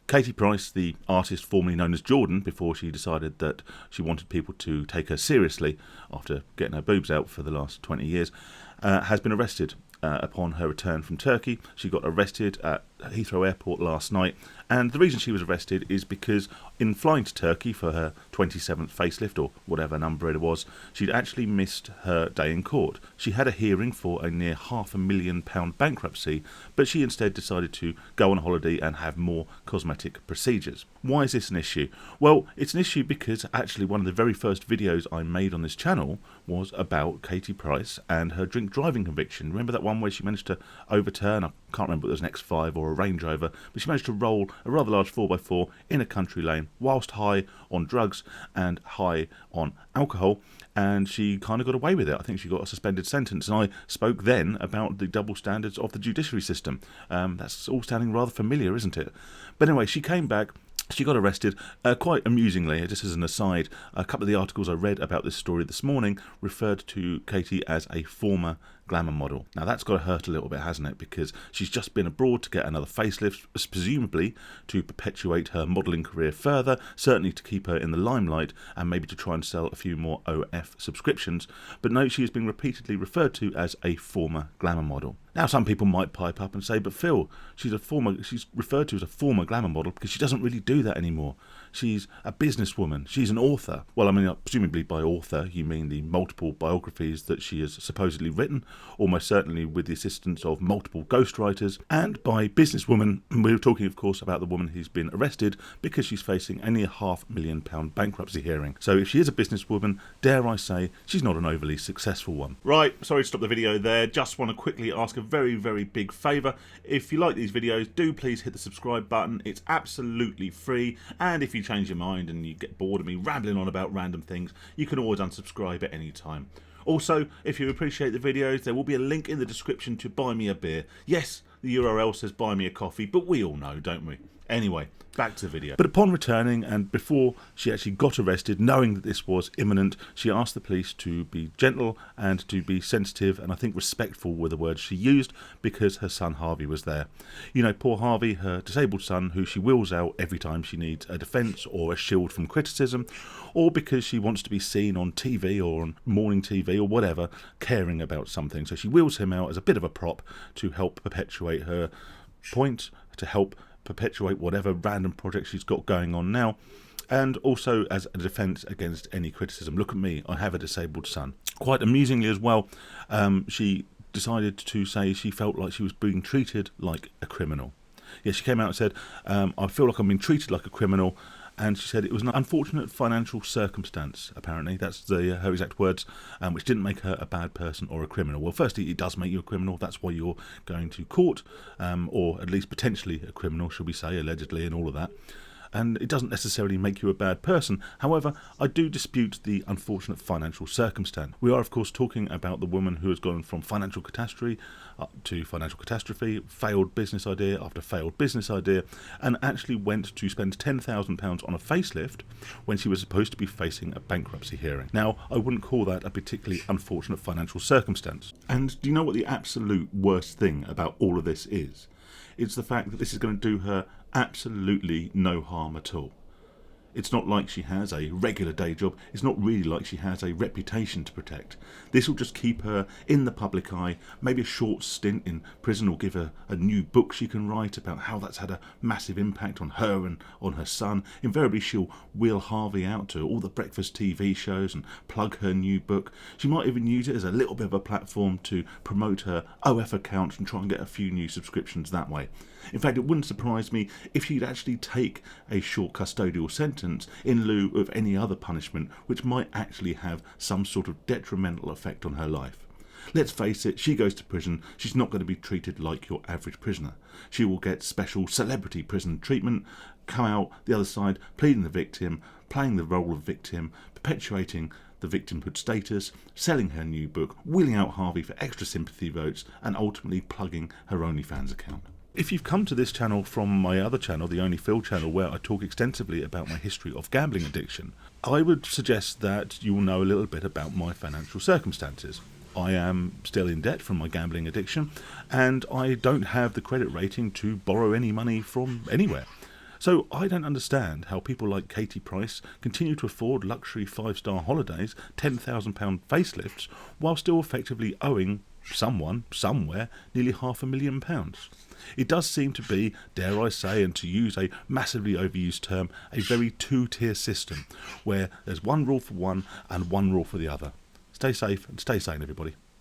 Katie Price, the artist formerly known as Jordan, before she decided that she wanted people to take her seriously after getting her boobs out for the last 20 years, has been arrested upon her return from Turkey. She got arrested at Heathrow Airport last night, and the reason she was arrested is because in flying to Turkey for her 27th facelift, or whatever number it was, she'd actually missed her day in court. She had a hearing for a near £500,000 bankruptcy, but she instead decided to go on holiday and have more cosmetic procedures. Why is this an issue? Well, it's an issue because actually one of the very first videos I made on this channel was about Katie Price and her drink driving conviction. Remember that one where she managed to overturn, I can't remember if it was an X5 or a Range Rover, but she managed to roll a rather large 4x4 in a country lane whilst high on drugs and high on alcohol, and she kind of got away with it. I think she got a suspended sentence, and I spoke then about the double standards of the judiciary system. That's all sounding rather familiar, isn't it? But anyway, she came back. She got arrested, quite amusingly, just as an aside. A couple of the articles I read about this story this morning referred to Katie as a former glamour model. Now that's got to hurt a little bit, hasn't it? Because she's just been abroad to get another facelift, presumably to perpetuate her modelling career further, certainly to keep her in the limelight, and maybe to try and sell a few more OF subscriptions. But no, she has been repeatedly referred to as a former glamour model. Now some people might pipe up and say, but Phil, she's referred to as a former glamour model because she doesn't really do that anymore. She's a businesswoman. She's an author. Well, I mean, presumably by author, you mean the multiple biographies that she has supposedly written, almost certainly with the assistance of multiple ghostwriters. And by businesswoman, we're talking, of course, about the woman who's been arrested because she's facing only a £500,000 bankruptcy hearing. So if she is a businesswoman, dare I say, she's not an overly successful one. Right, sorry to stop the video there. Just want to quickly ask a very, very big favour. If you like these videos, do please hit the subscribe button. It's absolutely free. And if you change your mind and you get bored of me rambling on about random things, you can always unsubscribe at any time. Also, if you appreciate the videos, there will be a link in the description to buy me a beer. Yes, the URL says buy me a coffee, but we all know, don't we? Anyway, back to the video. But upon returning, and before she actually got arrested, knowing that this was imminent, she asked the police to be gentle and to be sensitive, and I think respectful were the words she used, because her son Harvey was there. You know, poor Harvey, her disabled son, who she wheels out every time she needs a defence or a shield from criticism, or because she wants to be seen on TV or on morning TV or whatever, caring about something. So she wheels him out as a bit of a prop to help perpetuate her point, to help perpetuate whatever random project she's got going on now, and also as a defence against any criticism. Look at me, I have a disabled son. Quite amusingly as well, she decided to say she felt like she was being treated like a criminal. Yeah, she came out and said, I feel like I'm being treated like a criminal, and she said it was an unfortunate financial circumstance, apparently. That's her exact words, which didn't make her a bad person or a criminal. Well, firstly, it does make you a criminal. That's why you're going to court, or at least potentially a criminal, shall we say, allegedly, and all of that. And it doesn't necessarily make you a bad person. However, I do dispute the unfortunate financial circumstance. We are, of course, talking about the woman who has gone from financial catastrophe to financial catastrophe, failed business idea after failed business idea, and actually went to spend £10,000 on a facelift when she was supposed to be facing a bankruptcy hearing. Now, I wouldn't call that a particularly unfortunate financial circumstance. And do you know what the absolute worst thing about all of this is? It's the fact that this is going to do her absolutely no harm at all. It's not like she has a regular day job. It's not really like she has a reputation to protect. This will just keep her in the public eye. Maybe a short stint in prison will give her a new book she can write about how that's had a massive impact on her and on her son. Invariably, she'll wheel Harvey out to all the breakfast TV shows and plug her new book. She might even use it as a little bit of a platform to promote her OF account and try and get a few new subscriptions that way. In fact, it wouldn't surprise me if she'd actually take a short custodial sentence in lieu of any other punishment which might actually have some sort of detrimental effect on her life. Let's face it, she goes to prison, she's not going to be treated like your average prisoner. She will get special celebrity prison treatment, come out the other side pleading the victim, playing the role of victim, perpetuating the victimhood status, selling her new book, wheeling out Harvey for extra sympathy votes, and ultimately plugging her OnlyFans account. If you've come to this channel from my other channel, the Only Phil channel, where I talk extensively about my history of gambling addiction, I would suggest that you will know a little bit about my financial circumstances. I am still in debt from my gambling addiction, and I don't have the credit rating to borrow any money from anywhere. So I don't understand how people like Katie Price continue to afford luxury 5-star holidays, £10,000 facelifts, while still effectively owing someone, somewhere, nearly £500,000. It does seem to be, dare I say, and to use a massively overused term, a very two-tier system, where there's one rule for one and one rule for the other. Stay safe and stay sane, everybody.